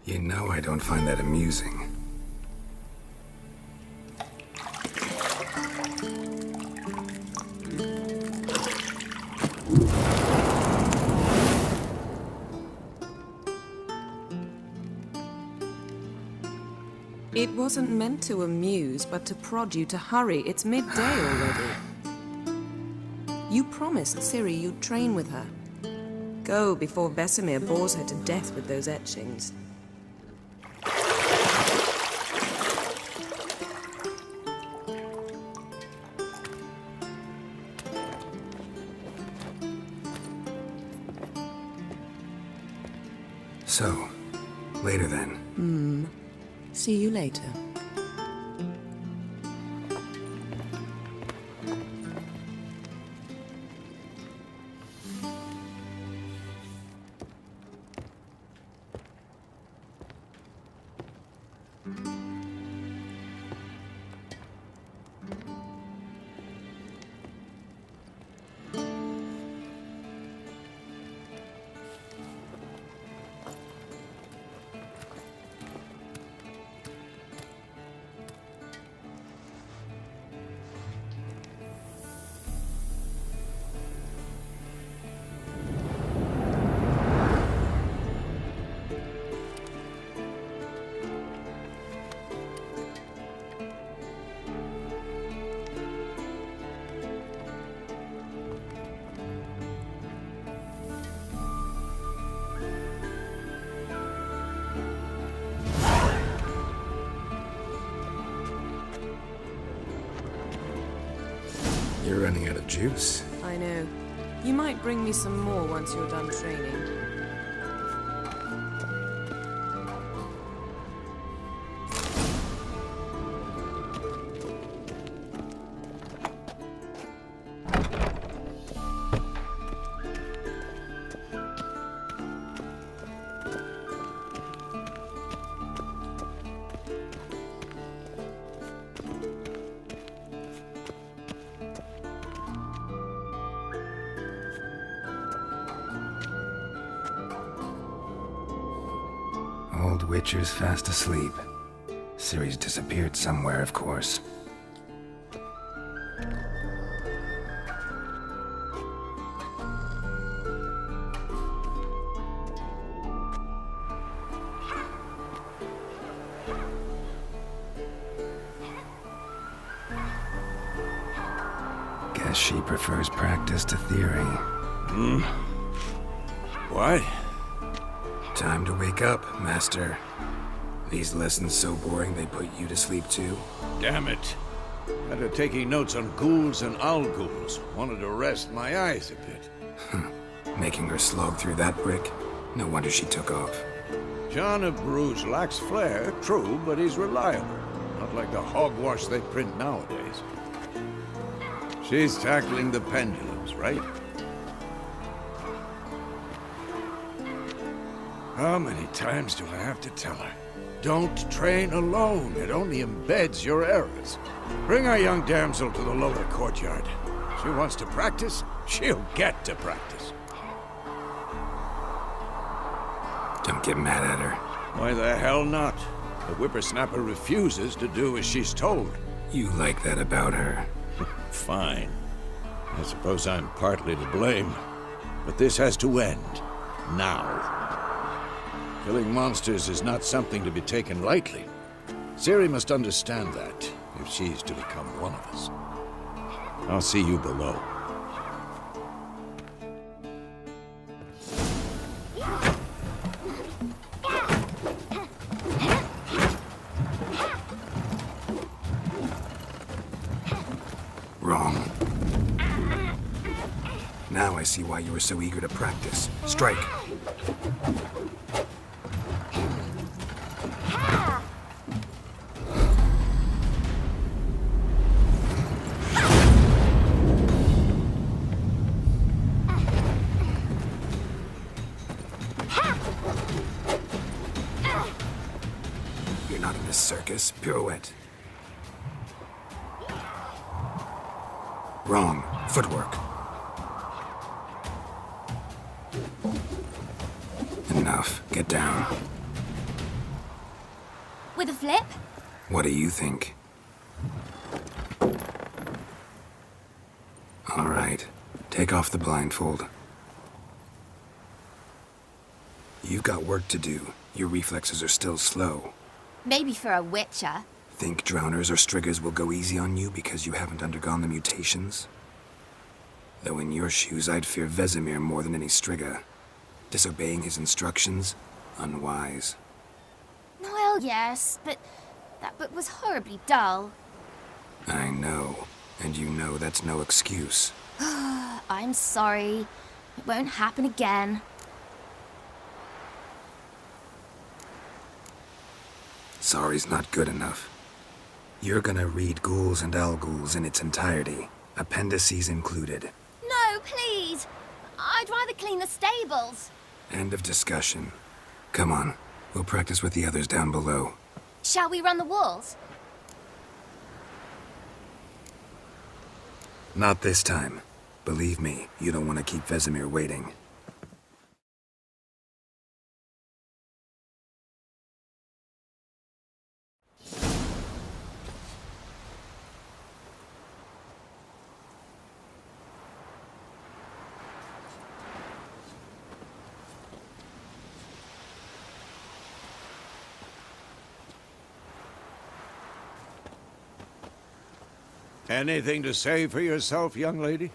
You know I don't find that amusing. It wasn't meant to amuse, but to prod you to hurry. It's midday already. You promised Ciri you'd train with her. Go before Vesemir bores her to death with those etchings. So, later then. See you later. You're running out of juice. I know. You might bring me some more once you're done training. Old Witcher's fast asleep. Ciri's disappeared somewhere, of course. Guess she prefers practice to theory. What? Time to wake up, Master. These lessons so boring they put you to sleep too? Damn it. After taking notes on ghouls and owl-ghouls, wanted to rest my eyes a bit. Making her slog through that brick? No wonder she took off. John of Bruges lacks flair, true, but he's reliable. Not like the hogwash they print nowadays. She's tackling the pendulums, right? How many times do I have to tell her? Don't train alone. It only embeds your errors. Bring our young damsel to the lower courtyard. She wants to practice, she'll get to practice. Don't get mad at her. Why the hell not? The whippersnapper refuses to do as she's told. You like that about her. Fine. I suppose I'm partly to blame. But this has to end. Now. Killing monsters is not something to be taken lightly. Ciri must understand that, if she's to become one of us. I'll see you below. Wrong. Now I see why you were so eager to practice. Strike. You're not in this circus. Pirouette. Wrong. Footwork. Enough. Get down. With a flip? What do you think? All right. Take off the blindfold. You've got work to do. Your reflexes are still slow. Maybe for a witcher. Think drowners or striggers will go easy on you because you haven't undergone the mutations? Though in your shoes, I'd fear Vesemir more than any strigger. Disobeying his instructions? Unwise. Well, yes, but that book was horribly dull. I know. And you know that's no excuse. I'm sorry. It won't happen again. Sorry's not good enough. You're gonna read Ghouls and Al-Ghouls in its entirety, appendices included. No, please! I'd rather clean the stables. End of discussion. Come on, we'll practice with the others down below. Shall we run the walls? Not this time. Believe me, you don't want to keep Vesemir waiting. Anything to say for yourself, young lady?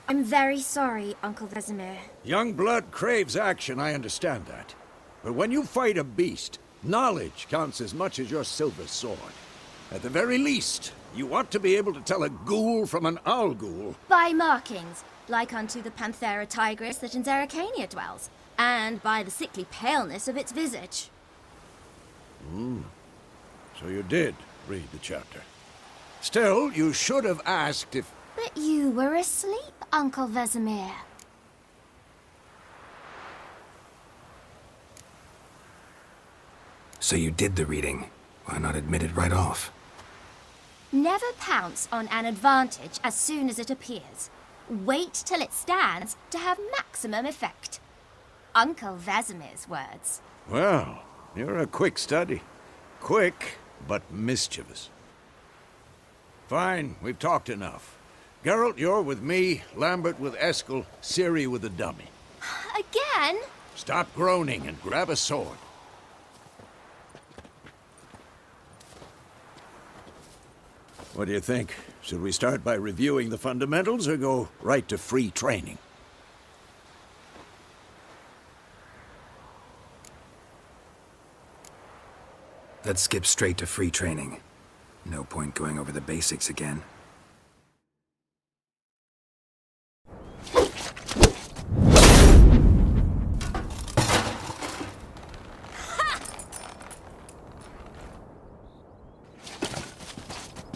I'm very sorry, Uncle Vesemir. Young blood craves action, I understand that. But when you fight a beast, knowledge counts as much as your silver sword. At the very least, you ought to be able to tell a ghoul from an owl-ghoul. By markings, like unto the Panthera tigris that in Zerrikania dwells, and by the sickly paleness of its visage. So you did read the chapter. Still, you should have asked if... But you were asleep, Uncle Vesemir. So you did the reading. Why not admit it right off? Never pounce on an advantage as soon as it appears. Wait till it stands to have maximum effect. Uncle Vesemir's words. Well, you're a quick study. Quick, but mischievous. Fine, we've talked enough. Geralt, you're with me, Lambert with Eskel, Ciri with the dummy. Again? Stop groaning and grab a sword. What do you think? Should we start by reviewing the fundamentals or go right to free training? Let's skip straight to free training. No point going over the basics again.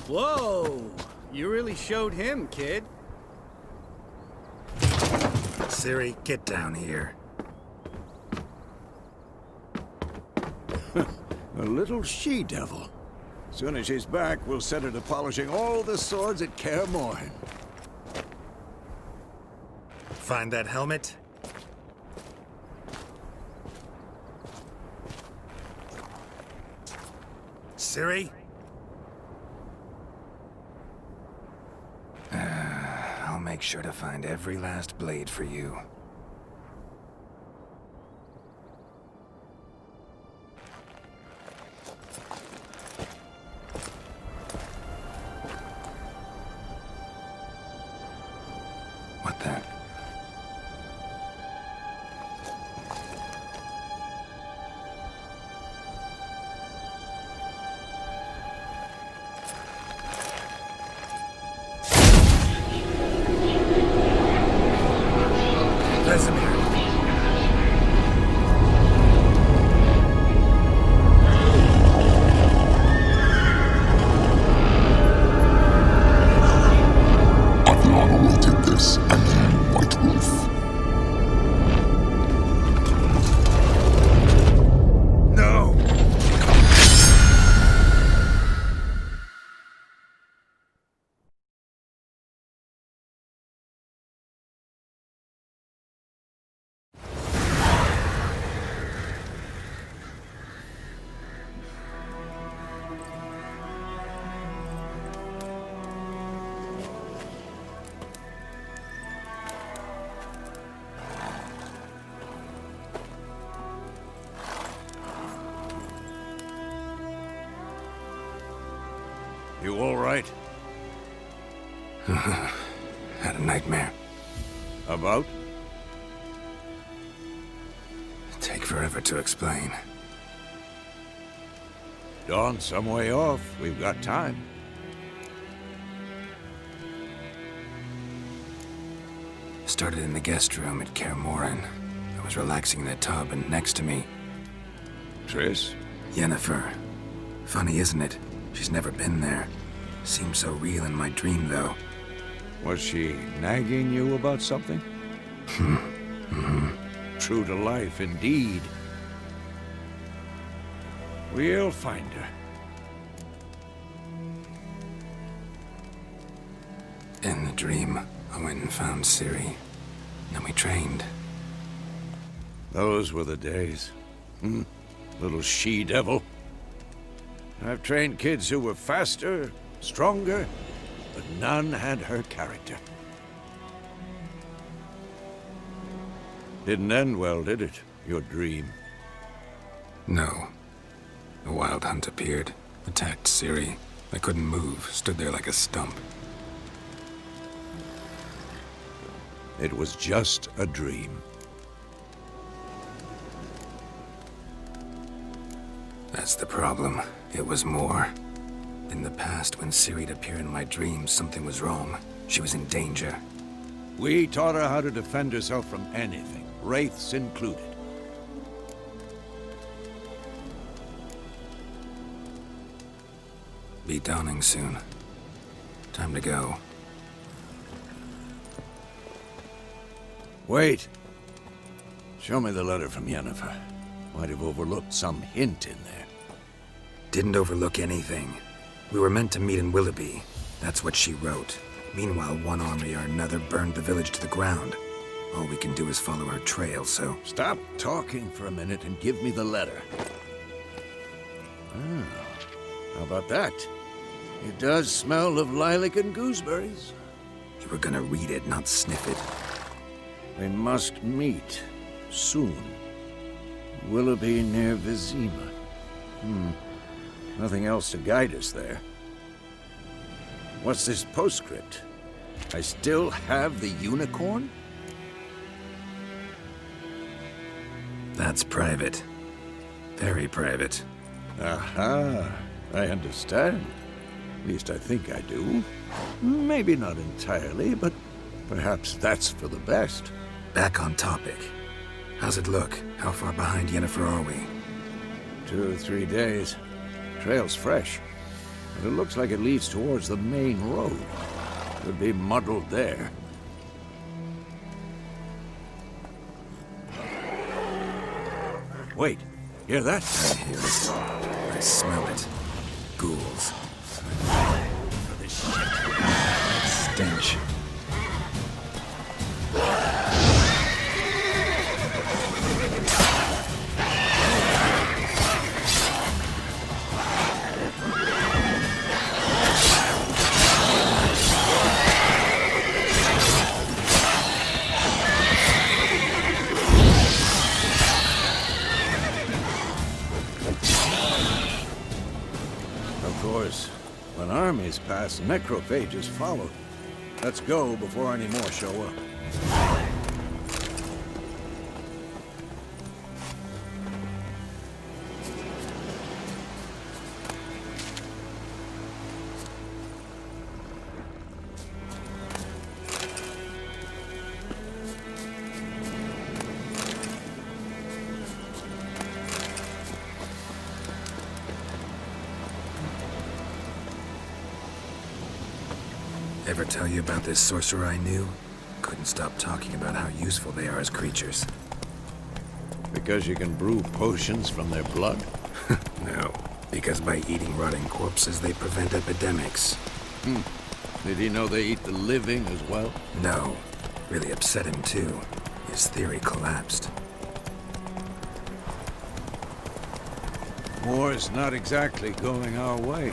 Whoa! You really showed him, kid. Ciri, get down here. A little she-devil. Soon as she's back, we'll set her to polishing all the swords at Kaer Morhen. Find that helmet? Ciri? I'll make sure to find every last blade for you. What the? Vesemir. I've long awaited this, and you, White Wolf. No! You all right? Had a nightmare. About? Take forever to explain. Dawn's some way off. We've got time. Started in the guest room at Kaer Morhen. I was relaxing in a tub, and next to me, Triss? Yennefer. Funny, isn't it? She's never been there. Seemed so real in my dream, though. Was she nagging you about something? True to life, indeed. We'll find her. In the dream, I went and found Ciri. Then we trained. Those were the days. Little she-devil. I've trained kids who were faster, stronger, but none had her character. Didn't end well, did it? Your dream? No. A wild hunt appeared, attacked Ciri. I couldn't move, stood there like a stump. It was just a dream. That's the problem. It was more. In the past, when Ciri'd appear in my dreams, something was wrong. She was in danger. We taught her how to defend herself from anything, wraiths included. Be dawning soon. Time to go. Wait. Show me the letter from Yennefer. Might have overlooked some hint in there. Didn't overlook anything. We were meant to meet in Willoughby. That's what she wrote. Meanwhile, one army or another burned the village to the ground. All we can do is follow her trail, so... Stop talking for a minute and give me the letter. How about that? It does smell of lilac and gooseberries. You were gonna read it, not sniff it. We must meet. Soon. Willoughby near Vizima. Nothing else to guide us there. What's this postscript? I still have the unicorn? That's private. Very private. Aha, I understand. At least I think I do. Maybe not entirely, but perhaps that's for the best. Back on topic. How's it look? How far behind Yennefer are we? 2 or 3 days. Trail's fresh, but it looks like it leads towards the main road. Could be muddled there. Wait, hear that? I hear it. I smell it. Ghouls. That stench. When armies pass, necrophages follow. Let's go before any more show up. Ever tell you about this sorcerer I knew? Couldn't stop talking about how useful they are as creatures. Because you can brew potions from their blood? No, because by eating rotting corpses, they prevent epidemics. Did he know they eat the living as well? No. Really upset him, too. His theory collapsed. War's not exactly going our way.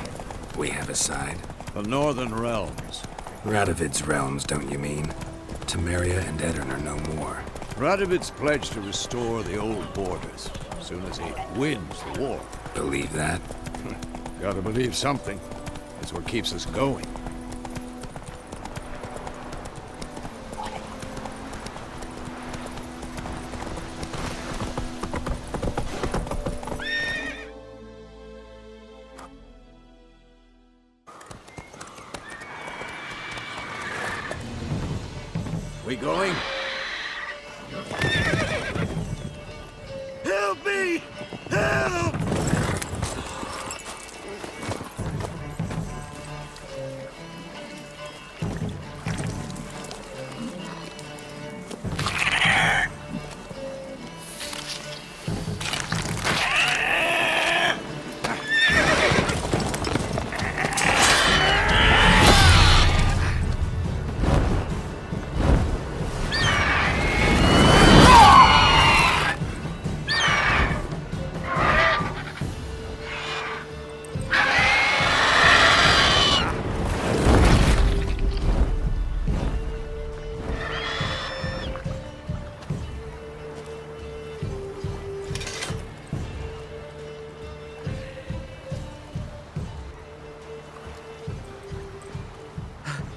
We have a side. The Northern Realms. Radovid's realms, don't you mean? Temeria and Edirn are no more. Radovid's pledged to restore the old borders as soon as he wins the war. Believe that? Gotta believe something. It's what keeps us going. We going? Help me! Help!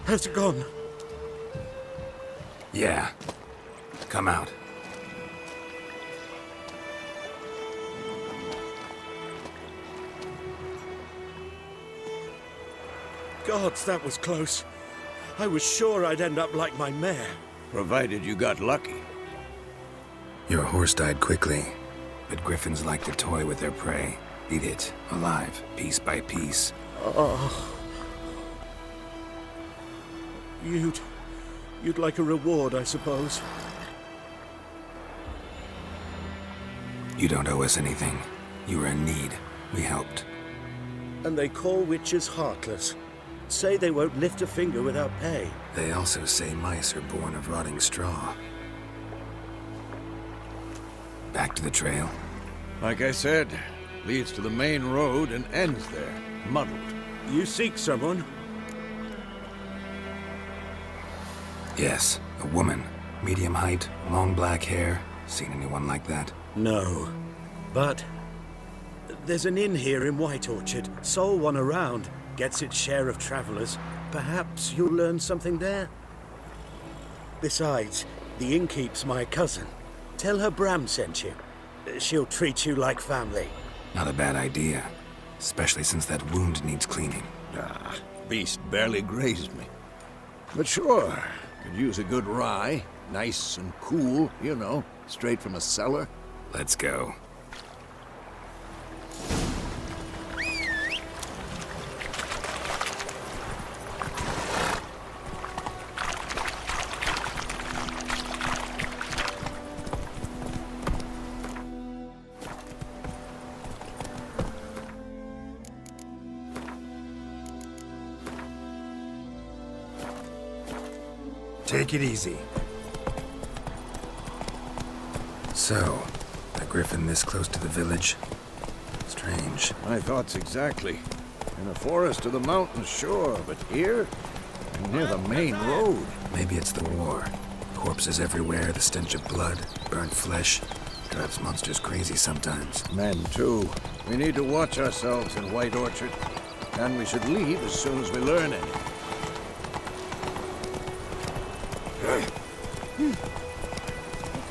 Has it gone? Yeah. Come out. Gods, that was close. I was sure I'd end up like my mare. Provided you got lucky. Your horse died quickly, but griffins like to toy with their prey. Eat it, alive, piece by piece. Oh. You'd like a reward, I suppose. You don't owe us anything. You were in need. We helped. And they call witches heartless. Say they won't lift a finger without pay. They also say mice are born of rotting straw. Back to the trail. Like I said, leads to the main road and ends there, muddled. You seek someone? Yes, a woman. Medium height, long black hair. Seen anyone like that? No. But there's an inn here in White Orchard. Sole one around. Gets its share of travelers. Perhaps you'll learn something there? Besides, the innkeep's my cousin. Tell her Bram sent you. She'll treat you like family. Not a bad idea. Especially since that wound needs cleaning. Ah, beast barely grazed me. But sure, could use a good rye. Nice and cool, you know, straight from a cellar. Let's go. Take it easy. So, a griffin this close to the village? Strange. My thoughts exactly. In a forest or the mountains, sure, but here? Near the main road. Maybe it's the war. Corpses everywhere, the stench of blood, burnt flesh. Drives monsters crazy sometimes. Men, too. We need to watch ourselves in White Orchard. And we should leave as soon as we learn anything. My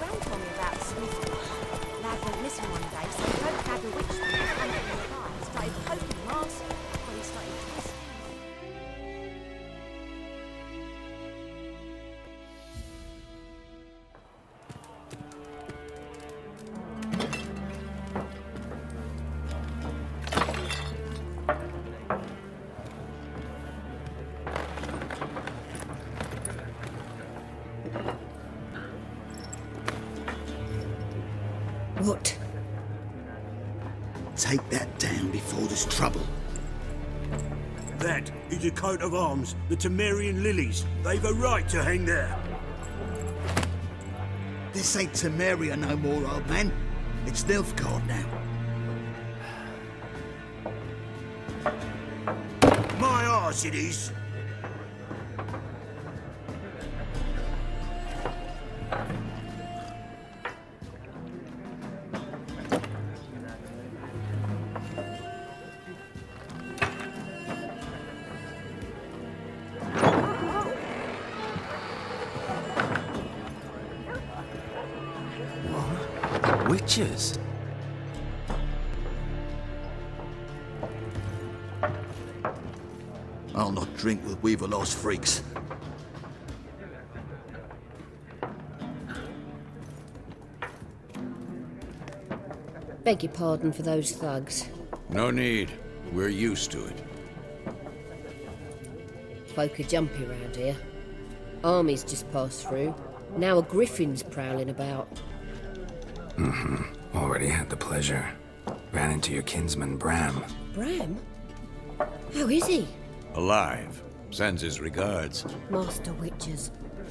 gran told me about Smith. Lad went missing one day, so he both had a witch from the country nearby. Started poking him arse while he started twisting. What? Take that down before there's trouble. That is a coat of arms, the Temerian lilies. They've a right to hang there. This ain't Temeria no more, old man. It's Nilfgaard now. My arse it is. Witches? I'll not drink with Weaverlaw's freaks. Beg your pardon for those thugs. No need. We're used to it. Folk are jumpy round here. Armies just passed through. Now a griffin's prowling about. Already had the pleasure. Ran into your kinsman, Bram. Bram? How is he? Alive. Sends his regards. Master Witches.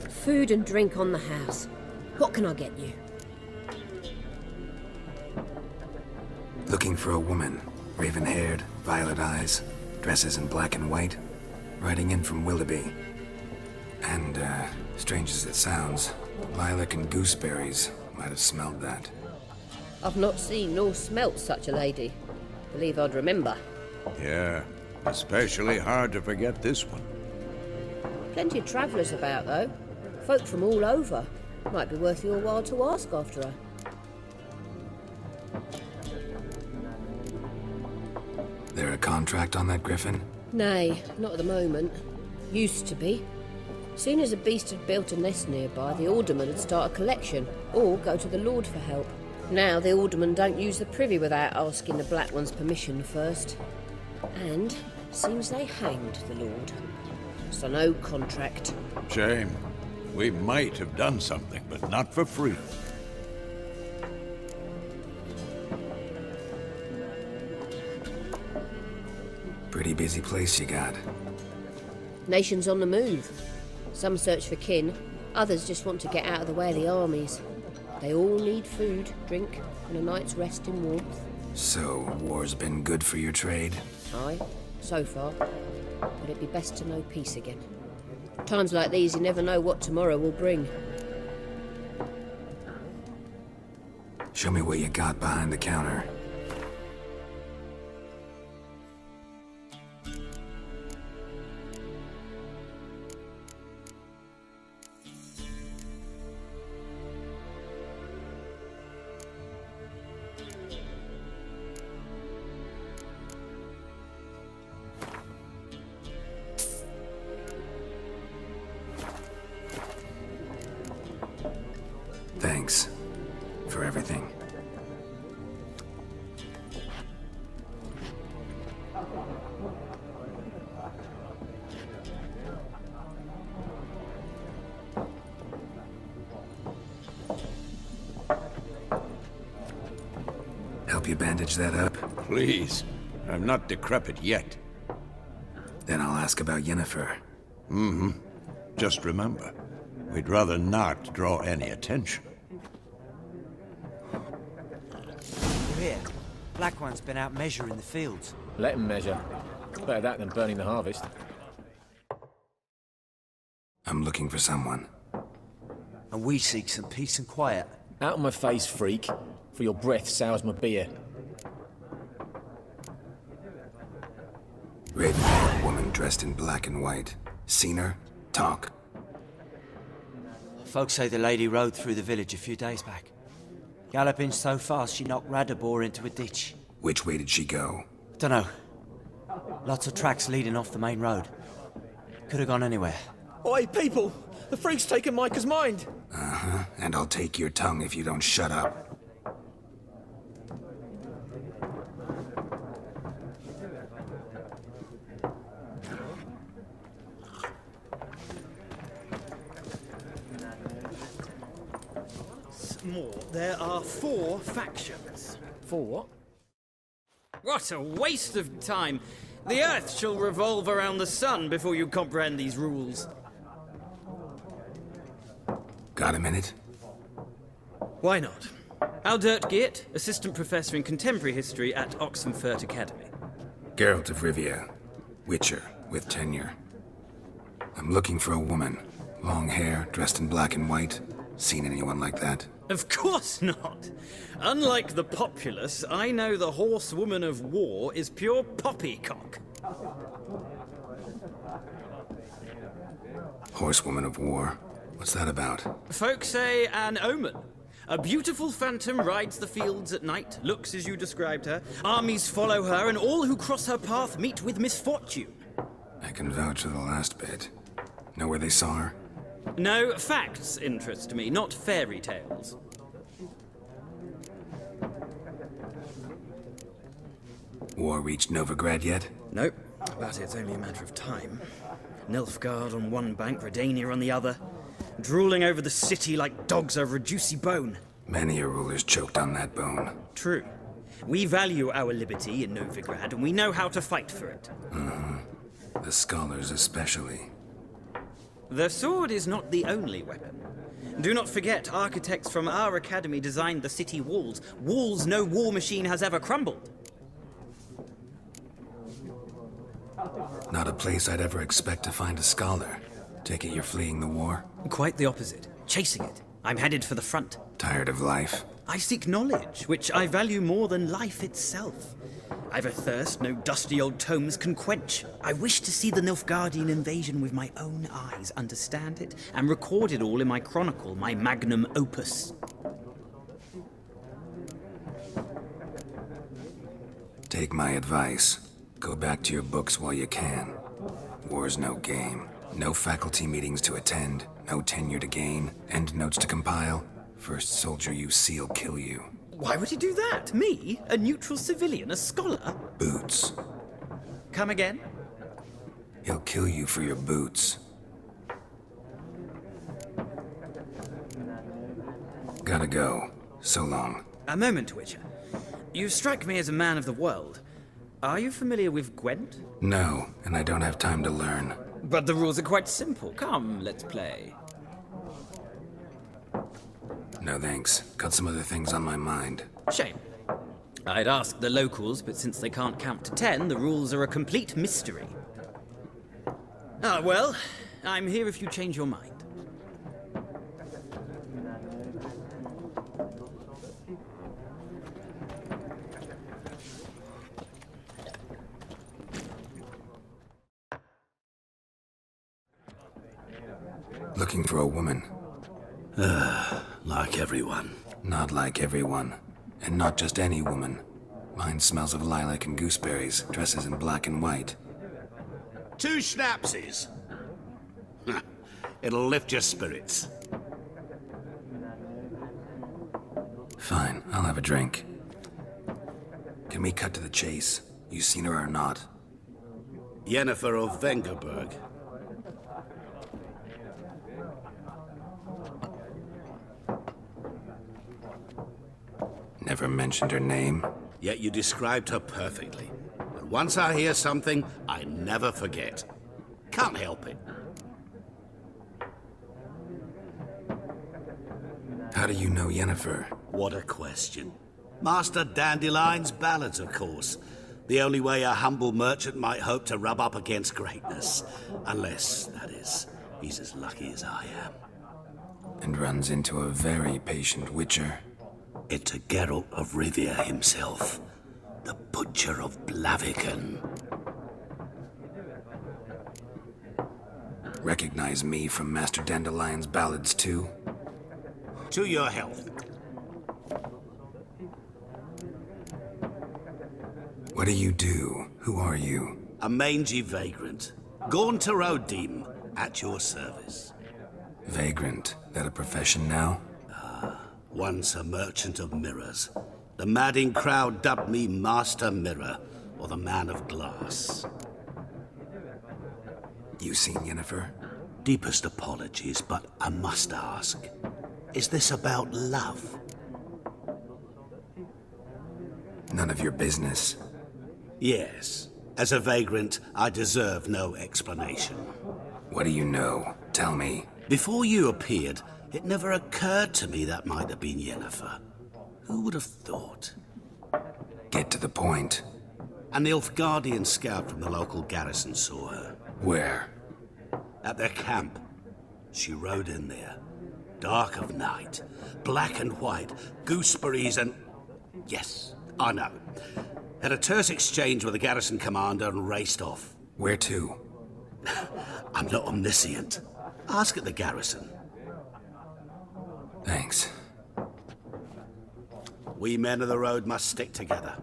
Food and drink on the house. What can I get you? Looking for a woman. Raven-haired, violet eyes, dresses in black and white. Riding in from Willoughby. And, strange as it sounds, lilac and gooseberries might have smelled that. I've not seen nor smelt such a lady. Believe I'd remember. Yeah, especially hard to forget this one. Plenty of travellers about, though. Folk from all over. Might be worth your while to ask after her. There a contract on that griffin? Nay, not at the moment. Used to be. Soon as a beast had built a nest nearby, the alderman would start a collection, or go to the Lord for help. Now the alderman don't use the privy without asking the Black One's permission first. And seems they hanged the Lord. So no contract. Shame. We might have done something, but not for free. Pretty busy place you got. Nations on the move. Some search for kin, others just want to get out of the way of the armies. They all need food, drink, and a night's rest in warmth. So, war's been good for your trade? Aye, so far. But it'd be best to know peace again. Times like these, you never know what tomorrow will bring. Show me what you got behind the counter. Thanks for everything. Help you bandage that up? Please. I'm not decrepit yet. Then I'll ask about Yennefer. Just remember, we'd rather not draw any attention. Here. Black One's been out measuring the fields. Let him measure. Better that than burning the harvest. I'm looking for someone. And we seek some peace and quiet. Out of my face, freak. For your breath sours my beer. Raven-haired woman dressed in black and white. Seen her? Talk. Folks say the lady rode through the village a few days back. Galloping so fast she knocked Radabor into a ditch. Which way did she go? Dunno. Lots of tracks leading off the main road. Could have gone anywhere. Oi, people! The freak's taken Micah's mind! Uh-huh. And I'll take your tongue if you don't shut up. More. There are 4 factions. 4 what? What a waste of time! The Earth shall revolve around the sun before you comprehend these rules. Got a minute? Why not? Aldert Geert, Assistant Professor in Contemporary History at Oxenfurt Academy. Geralt of Rivia. Witcher, with tenure. I'm looking for a woman. Long hair, dressed in black and white. Seen anyone like that? Of course not! Unlike the populace, I know the horsewoman of war is pure poppycock. Horsewoman of war? What's that about? Folk say an omen. A beautiful phantom rides the fields at night, looks as you described her. Armies follow her, and all who cross her path meet with misfortune. I can vouch for the last bit. Know where they saw her? No, facts interest me, not fairy tales. War reached Novigrad yet? Nope, but it's only a matter of time. Nilfgaard on one bank, Redania on the other. Drooling over the city like dogs over a juicy bone. Many a ruler's choked on that bone. True. We value our liberty in Novigrad, and we know how to fight for it. The scholars especially. The sword is not the only weapon. Do not forget, architects from our academy designed the city walls. Walls no war machine has ever crumbled. Not a place I'd ever expect to find a scholar. Take it you're fleeing the war? Quite the opposite. Chasing it. I'm headed for the front. Tired of life? I seek knowledge, which I value more than life itself. I've a thirst no dusty old tomes can quench. I wish to see the Nilfgaardian invasion with my own eyes, understand it, and record it all in my chronicle, my magnum opus. Take my advice. Go back to your books while you can. War's no game. No faculty meetings to attend, no tenure to gain, end notes to compile. First soldier you see'll kill you. Why would he do that? Me? A neutral civilian? A scholar? Boots. Come again? He'll kill you for your boots. Gotta go. So long. A moment, Witcher. You strike me as a man of the world. Are you familiar with Gwent? No, and I don't have time to learn. But the rules are quite simple. Come, let's play. No thanks. Got some other things on my mind. Shame. I'd ask the locals, but since they can't count to 10, the rules are a complete mystery. Ah, well, I'm here if you change your mind. Looking for a woman. Like everyone. Not like everyone. And not just any woman. Mine smells of lilac and gooseberries, dresses in black and white. 2 schnapsies. It'll lift your spirits. Fine, I'll have a drink. Can we cut to the chase? You seen her or not? Yennefer of Vengerberg. Never mentioned her name. Yet you described her perfectly. And once I hear something, I never forget. Can't help it. How do you know Yennefer? What a question. Master Dandelion's ballads, of course. The only way a humble merchant might hope to rub up against greatness. Unless, that is, he's as lucky as I am. And runs into a very patient witcher. Into Geralt of Rivia himself, the Butcher of Blaviken. Recognize me from Master Dandelion's ballads too? To your health. What do you do? Who are you? A mangy vagrant. Gaunter O'Dim, at your service. Vagrant? That a profession now? Once a merchant of mirrors. The madding crowd dubbed me Master Mirror, or the Man of Glass. You seen Yennefer? Deepest apologies, but I must ask. Is this about love? None of your business. Yes. As a vagrant, I deserve no explanation. What do you know? Tell me. Before you appeared, it never occurred to me that might have been Yennefer. Who would have thought? Get to the point. A Nilfgaardian scout from the local garrison saw her. Where? At their camp. She rode in there. Dark of night. Black and white. Gooseberries and... Yes, I know. Had a terse exchange with the garrison commander and raced off. Where to? I'm not omniscient. Ask at the garrison. Thanks. We men of the road must stick together.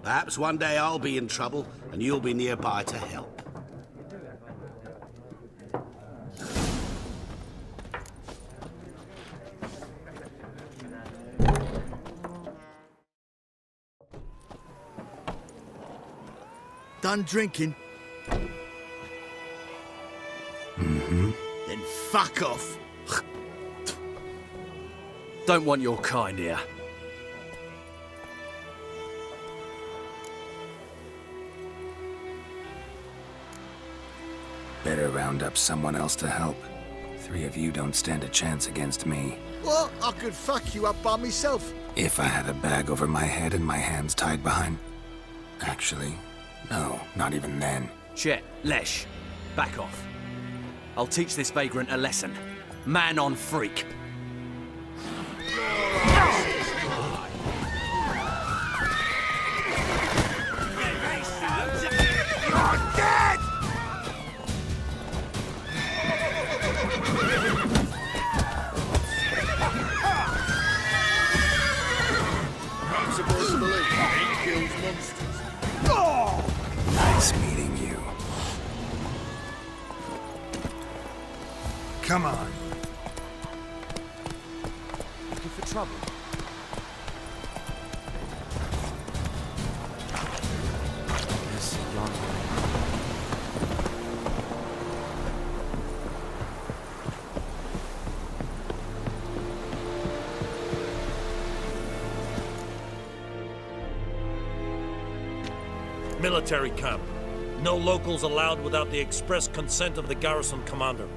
Perhaps one day I'll be in trouble, and you'll be nearby to help. Done drinking? Mm-hmm. Then fuck off. Don't want your kind here. Better round up someone else to help. 3 of you don't stand a chance against me. Well, I could fuck you up by myself. If I had a bag over my head and my hands tied behind... Actually, no, not even then. Chet, Lesh, back off. I'll teach this vagrant a lesson. Man on freak. Nice meeting you. Come on. Looking for trouble? Yes, yonder. Military camp. No locals allowed without the express consent of the garrison commander.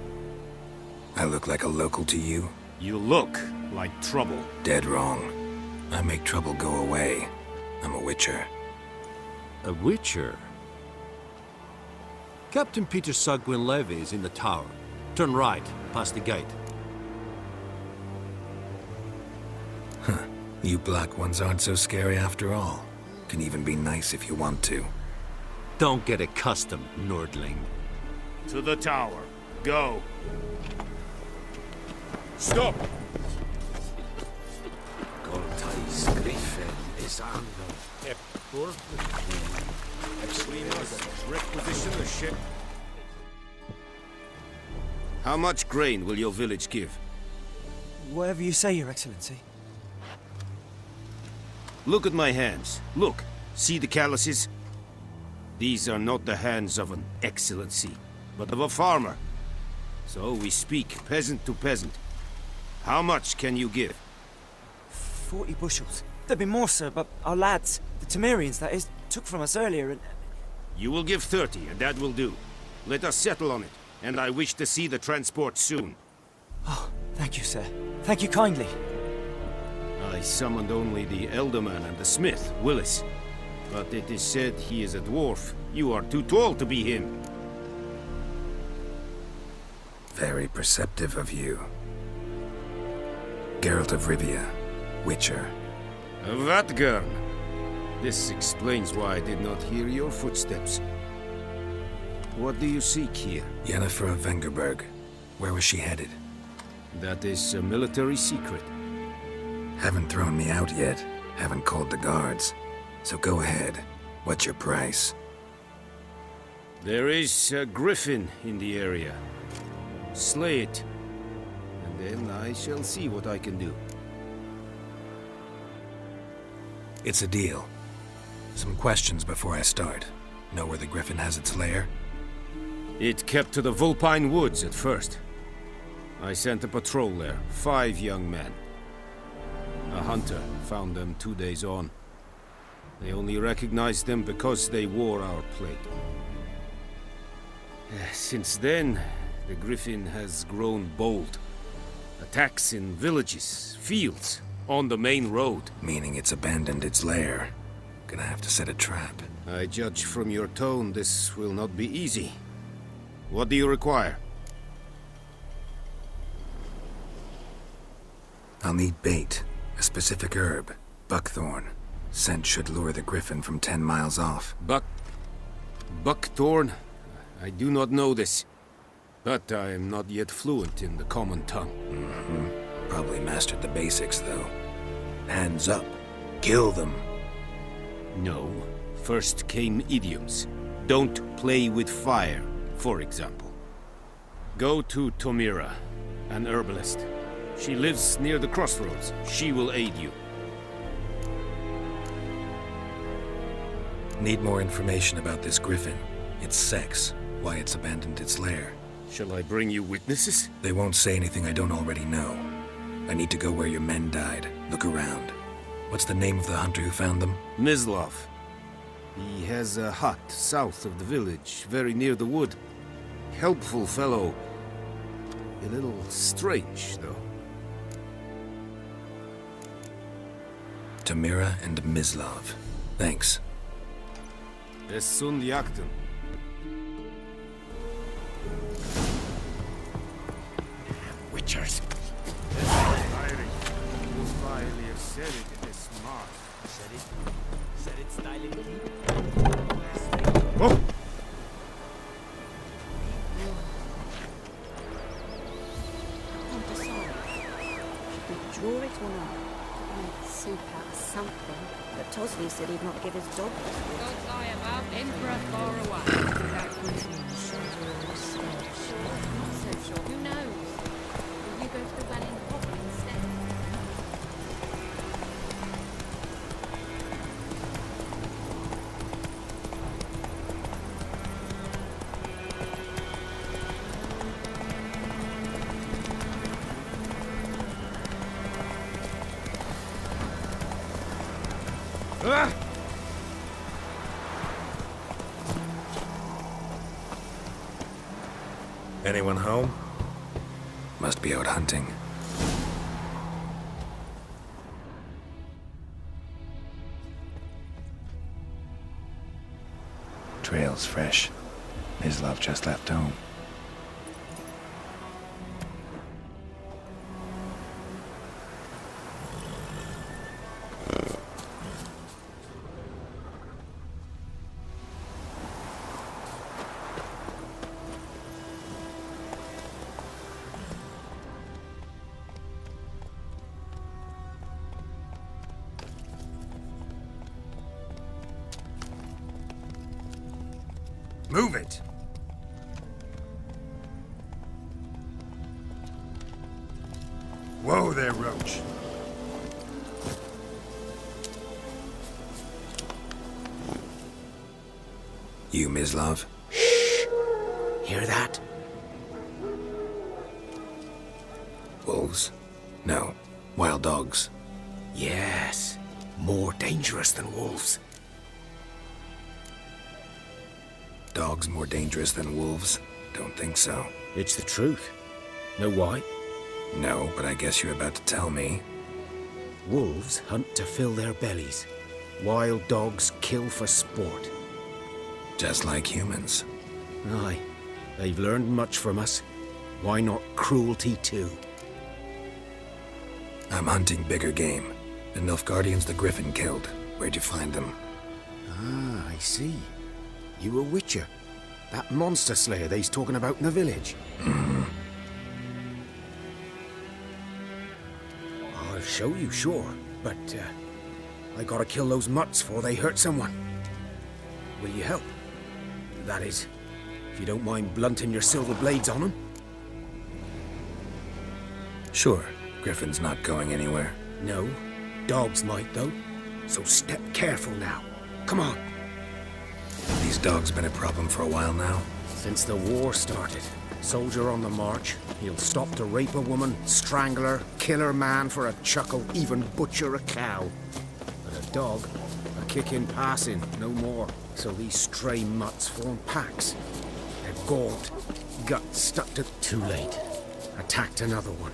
I look like a local to you? You look like trouble. Dead wrong. I make trouble go away. I'm a witcher. A witcher? Captain Peter Sagwin Levy is in the tower. Turn right, past the gate. Huh. You black ones aren't so scary after all. Can even be nice if you want to. Don't get accustomed, Nordling. To the tower. Go. Stop! Goltais Griffin is under. Requisition the ship. How much grain will your village give? Whatever you say, Your Excellency. Look at my hands. Look. See the calluses? These are not the hands of an excellency, but of a farmer. So we speak peasant to peasant. How much can you give? 40 bushels. There'd be more, sir, but our lads, the Temerians, that is, took from us earlier and... You will give 30, and that will do. Let us settle on it, and I wish to see the transport soon. Oh, thank you, sir. Thank you kindly. I summoned only the Elderman and the smith, Willis. But it is said he is a dwarf. You are too tall to be him. Very perceptive of you. Geralt of Rivia, Witcher. Vatgern! This explains why I did not hear your footsteps. What do you seek here? Yennefer of Vengerberg. Where was she headed? That is a military secret. Haven't thrown me out yet. Haven't called the guards. So go ahead. What's your price? There is a griffin in the area. Slay it. And then I shall see what I can do. It's a deal. Some questions before I start. Know where the griffin has its lair? It kept to the Vulpine Woods at first. I sent a patrol there, 5 young men. A hunter found them 2 days on. They only recognized them because they wore our plate. Since then, the griffin has grown bold. Attacks in villages, fields, on the main road. Meaning it's abandoned its lair. Gonna have to set a trap. I judge from your tone this will not be easy. What do you require? I'll need bait. A specific herb. Buckthorn. Scent should lure the griffin from 10 miles off. Buckthorn? I do not know this. But I am not yet fluent in the common tongue. Mm-hmm. Probably mastered the basics, though. Hands up. Kill them. No. First came idioms. Don't play with fire, for example. Go to Tomira, an herbalist. She lives near the crossroads. She will aid you. Need more information about this griffin. Its sex, why it's abandoned its lair. Shall I bring you witnesses? They won't say anything I don't already know. I need to go where your men died. Look around. What's the name of the hunter who found them? Mislav. He has a hut south of the village, very near the wood. Helpful fellow. A little strange, though. Tomira and Mislav. Thanks. Es sunt jakten. Witchers. Oh! Draw it or not? Make soup out of something. But Tosny said he'd not give his dog this week. Gods I am out, Emperor far away. That griffin shows you all scared. Not so sure. Who knows? Will you go to the well in Hobble instead? Anyone home? Must be out hunting. Trail's fresh. Mislav just left home. Move it! Whoa there, Roach. You, Mislav? Shh! Hear that? Wolves? No. Wild dogs. Yes. More dangerous than wolves. Dogs more dangerous than wolves? Don't think so. It's the truth. Know why? No, but I guess you're about to tell me. Wolves hunt to fill their bellies. Wild dogs kill for sport. Just like humans. Aye. They've learned much from us. Why not cruelty too? I'm hunting bigger game. The Nilfgaardians the Griffin killed. Where'd you find them? Ah, I see. You a witcher. That monster slayer they's talking about in the village. Mm-hmm. I'll show you, sure. But, I gotta kill those mutts before they hurt someone. Will you help? That is, if you don't mind blunting your silver blades on them. Sure. Griffin's not going anywhere. No. Dogs might, though. So step careful now. Come on. These dogs been a problem for a while now? Since the war started. Soldier on the march. He'll stop to rape a woman, strangle her, kill her man for a chuckle, even butcher a cow. But a dog, a kick in passing, no more. So these stray mutts form packs. They're gaunt, guts stuck to... Too late. Attacked another one.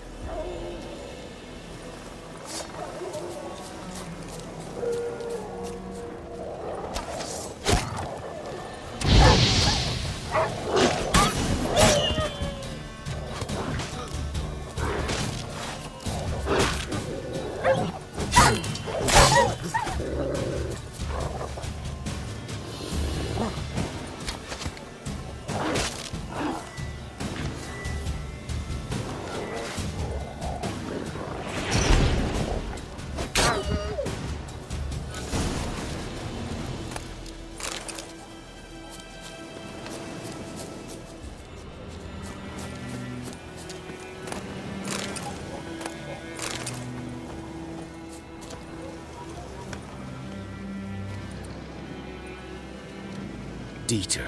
Dieter.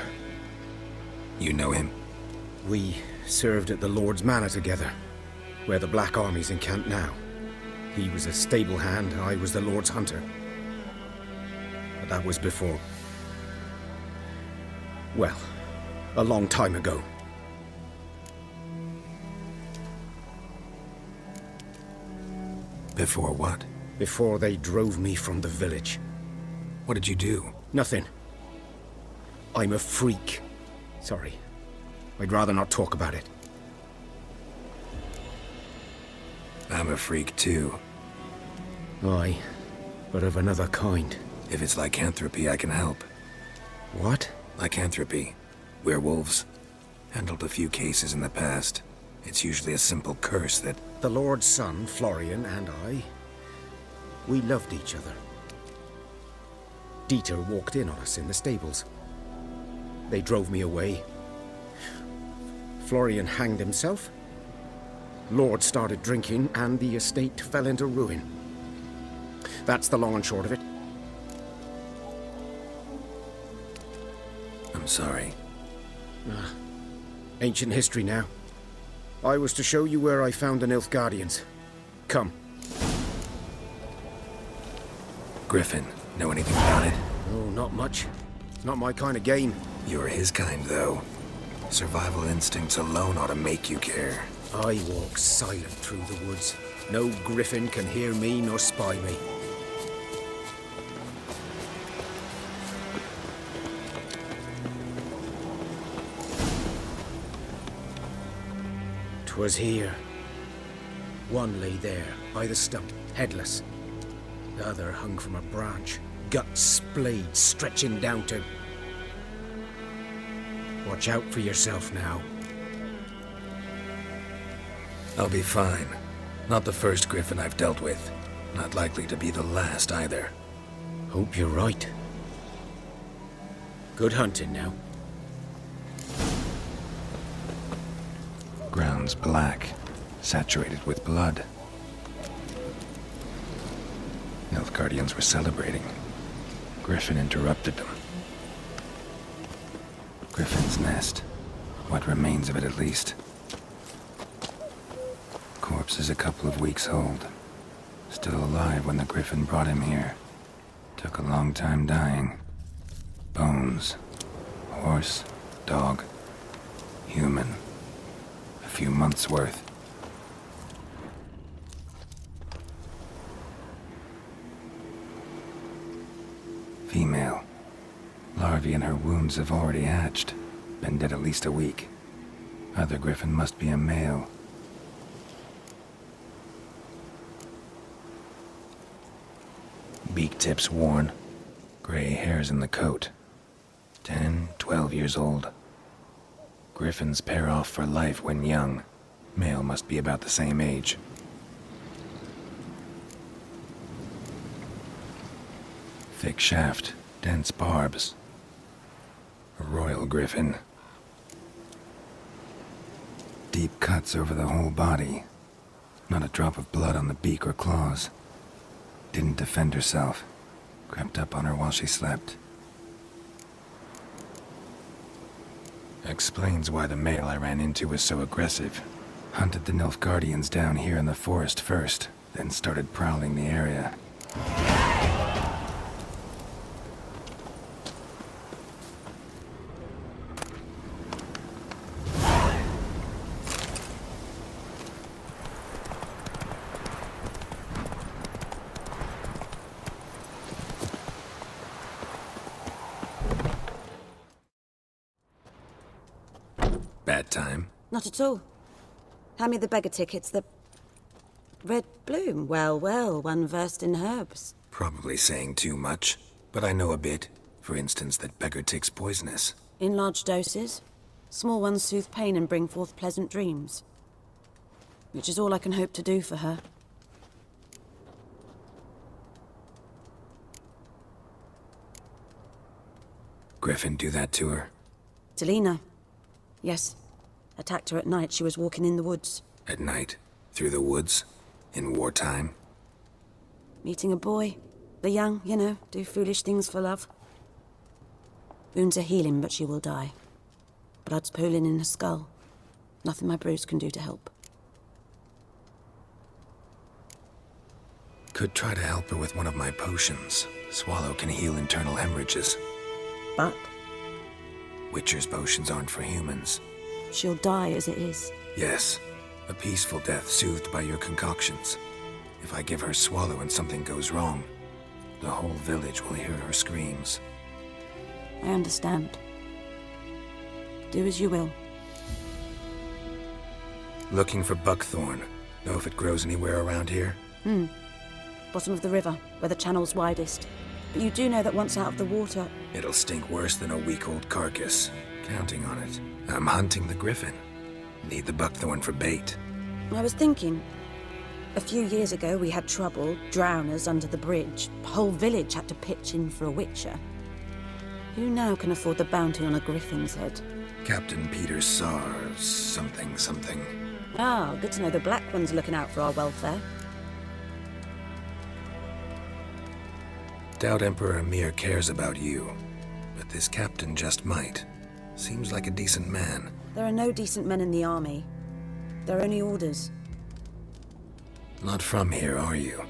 You know him? We served at the Lord's Manor together, where the Black Army's encamped now. He was a stable hand, I was the Lord's hunter. But that was before... well, a long time ago. Before what? Before they drove me from the village. What did you do? Nothing. I'm a freak. Sorry. I'd rather not talk about it. I'm a freak too. Aye, but of another kind. If it's lycanthropy, I can help. What? Lycanthropy. Werewolves. Handled a few cases in the past. It's usually a simple curse that... The Lord's son, Florian, and I... we loved each other. Dieter walked in on us in the stables. They drove me away. Florian hanged himself. Lord started drinking, and the estate fell into ruin. That's the long and short of it. I'm sorry. Ancient history now. I was to show you where I found the Nilfgaardians. Come. Griffin, know anything about it? Oh, not much. Not my kind of game. You're his kind, though. Survival instincts alone ought to make you care. I walk silent through the woods. No griffin can hear me nor spy me. Was here. One lay there, by the stump, headless. The other hung from a branch, guts splayed, stretching down to... Watch out for yourself now. I'll be fine. Not the first griffin I've dealt with. Not likely to be the last, either. Hope you're right. Good hunting now. Ground's black, saturated with blood. Nilfgaardians were celebrating. Griffin interrupted them. Griffin's nest. What remains of it, at least. Corpse is a couple of weeks old. Still alive when the Griffin brought him here. Took a long time dying. Bones. Horse. Dog. Human. A few months' worth. Female. Larvae in her wounds have already hatched. Been dead at least a week. Other Griffin must be a male. Beak tips worn. Gray hairs in the coat. 10, 12 years old. Griffins pair off for life when young. Male must be about the same age. Thick shaft, dense barbs. A royal griffin. Deep cuts over the whole body. Not a drop of blood on the beak or claws. Didn't defend herself. Crept up on her while she slept. Explains why the male I ran into was so aggressive. Hunted the Nilfgaardians down here in the forest first, then started prowling the area. Bad time? Not at all. Hand me the beggar tickets, the... Red bloom. Well, well, one versed in herbs. Probably saying too much, but I know a bit. For instance, that beggar tick's poisonous. In large doses. Small ones soothe pain and bring forth pleasant dreams. Which is all I can hope to do for her. Griffin do that to her? Delina. Yes. Attacked her at night. She was walking in the woods. At night? Through the woods? In wartime? Meeting a boy. The young, you know, do foolish things for love. Wounds are healing, but she will die. Blood's pooling in her skull. Nothing my brews can do to help. Could try to help her with one of my potions. Swallow can heal internal hemorrhages. But Witcher's potions aren't for humans. she'll die as it is. Yes, a peaceful death soothed by your concoctions. If I give her Swallow and something goes wrong, the whole village will hear her screams. I understand. Do as you will. Looking for buckthorn. Know if it grows anywhere around here? Bottom of the river, where the channel's widest. But you do know that once out of the water... It'll stink worse than a week-old carcass. Counting on it. I'm hunting the griffin. Need the buckthorn for bait. I was thinking... A few years ago we had trouble, drowners under the bridge. The whole village had to pitch in for a witcher. Who now can afford the bounty on a griffin's head? Captain Peter Sars, something. Ah, good to know the Black One's looking out for our welfare. Doubt Emperor Emir cares about you, but this captain just might. Seems like a decent man. There are no decent men in the army. There are only orders. Not from here, are you?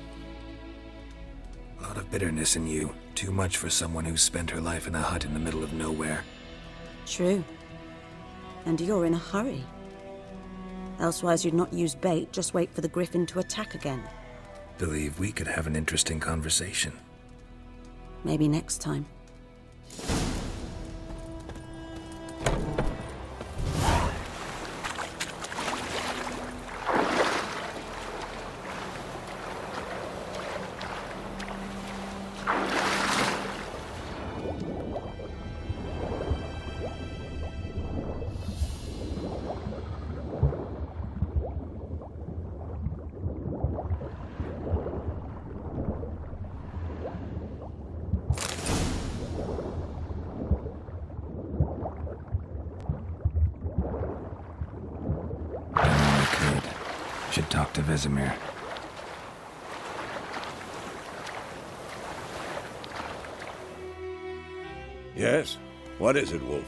A lot of bitterness in you. Too much for someone who spent her life in a hut in the middle of nowhere. True. And you're in a hurry. Elsewise you'd not use bait, just wait for the griffin to attack again. Believe we could have an interesting conversation. Maybe next time. Should talk to Vesemir. Yes? What is it, Wolf?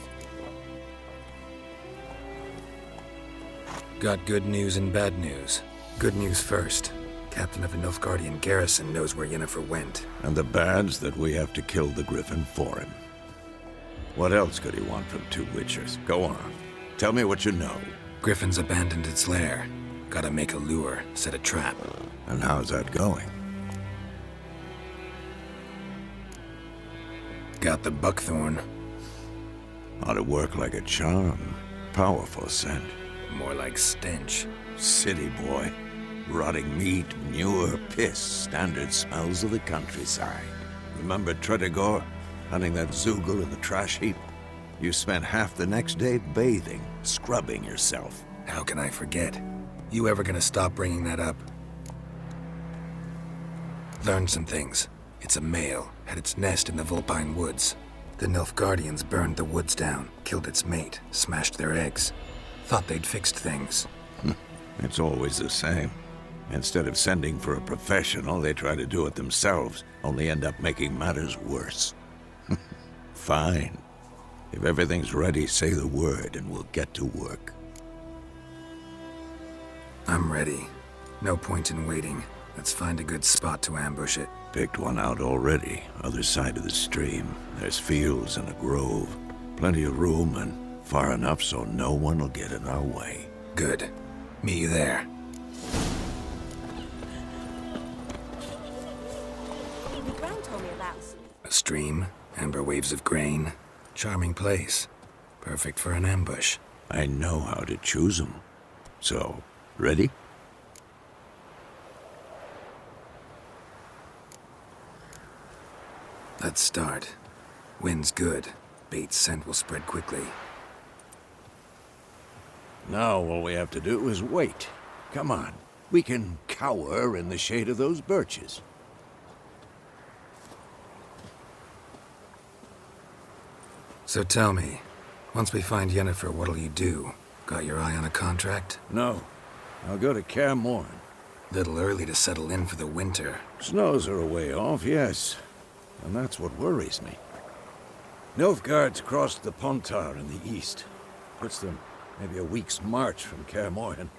Got good news and bad news. Good news first. Captain of the Nilfgaardian garrison knows where Yennefer went. And the bad's that we have to kill the Griffin for him. What else could he want from two Witchers? Go on. Tell me what you know. Griffin's abandoned its lair. Gotta make a lure, set a trap. And how's that going? Got the buckthorn. Ought to work like a charm. Powerful scent. More like stench. City boy. Rotting meat, manure, piss. Standard smells of the countryside. Remember Tretogor? Hunting that Zoogle in the trash heap? You spent half the next day bathing, scrubbing yourself. How can I forget? You ever gonna stop bringing that up? Learned some things. It's a male, had its nest in the Vulpine Woods. The Nilfgaardians burned the woods down, killed its mate, smashed their eggs. Thought they'd fixed things. It's always the same. Instead of sending for a professional, they try to do it themselves, only end up making matters worse. Fine. If everything's ready, say the word and we'll get to work. I'm ready. No point in waiting. Let's find a good spot to ambush it. Picked one out already, other side of the stream. There's fields and a grove. Plenty of room and far enough so no one will get in our way. Good. Meet you there. The ground told me about... A stream, amber waves of grain. Charming place. Perfect for an ambush. I know how to choose them. So, ready? Let's start. Wind's good. Bait's scent will spread quickly. Now all we have to do is wait. Come on. We can cower in the shade of those birches. So tell me, once we find Yennefer, what'll you do? Got your eye on a contract? No. I'll go to Kaer Morhen. Little early to settle in for the winter. Snows are a way off, yes. And that's what worries me. Nilfgaard's crossed the Pontar in the east. Puts them maybe a week's march from Kaer Morhen.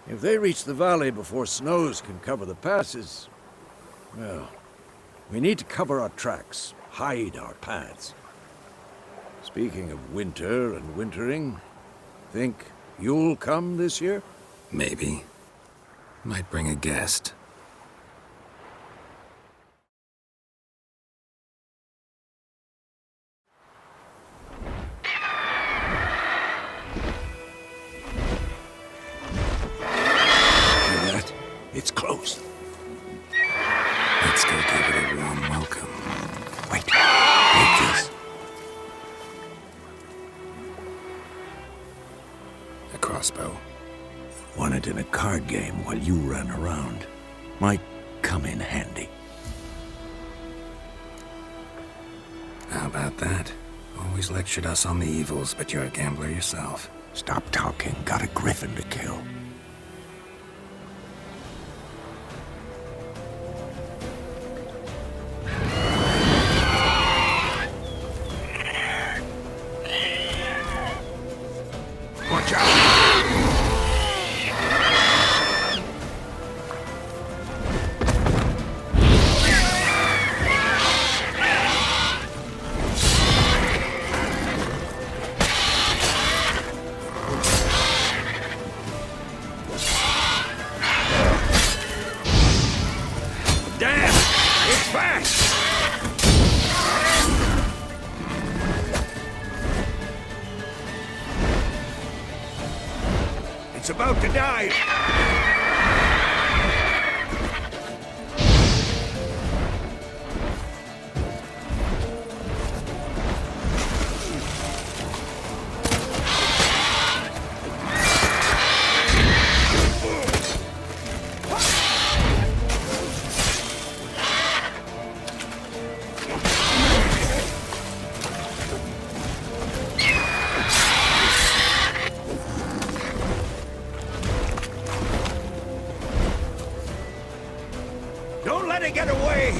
If they reach the valley before snows can cover the passes, well, we need to cover our tracks, hide our paths. Speaking of winter and wintering, think you'll come this year? Maybe. Might bring a guest. It's close. Let's go give it a warm welcome. Wait, take this. A crossbow. Won it in a card game while you ran around. Might come in handy. How about that? Always lectured us on the evils, but you're a gambler yourself. Stop talking. Got a griffin to kill. Watch out! Damn! It's fast! It's about to dive! Don't let it get away!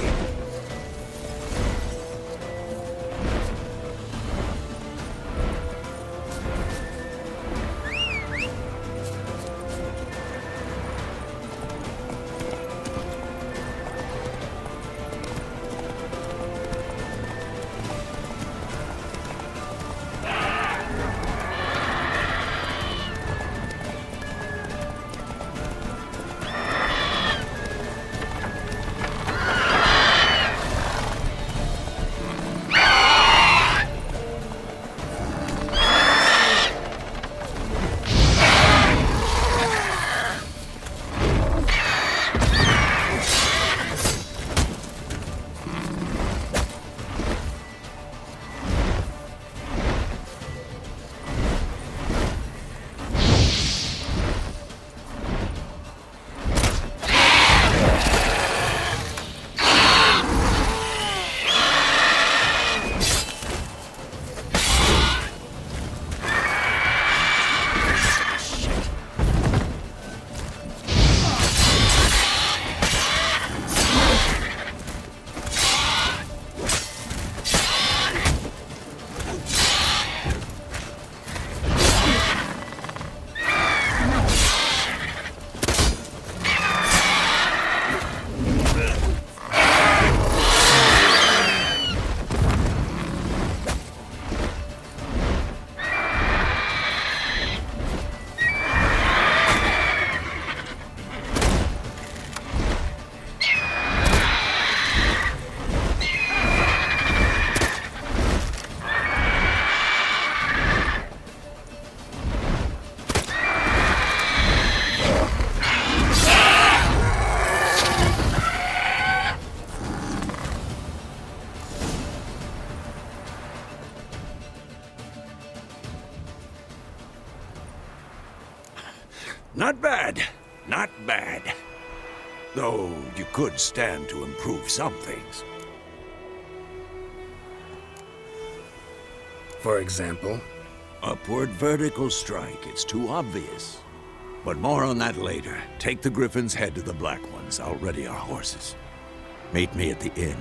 Not bad. Not bad. Though you could stand to improve some things. For example? Upward vertical strike. It's too obvious. But more on that later. Take the Griffin's head to the Black Ones. I'll ready our horses. Meet me at the inn.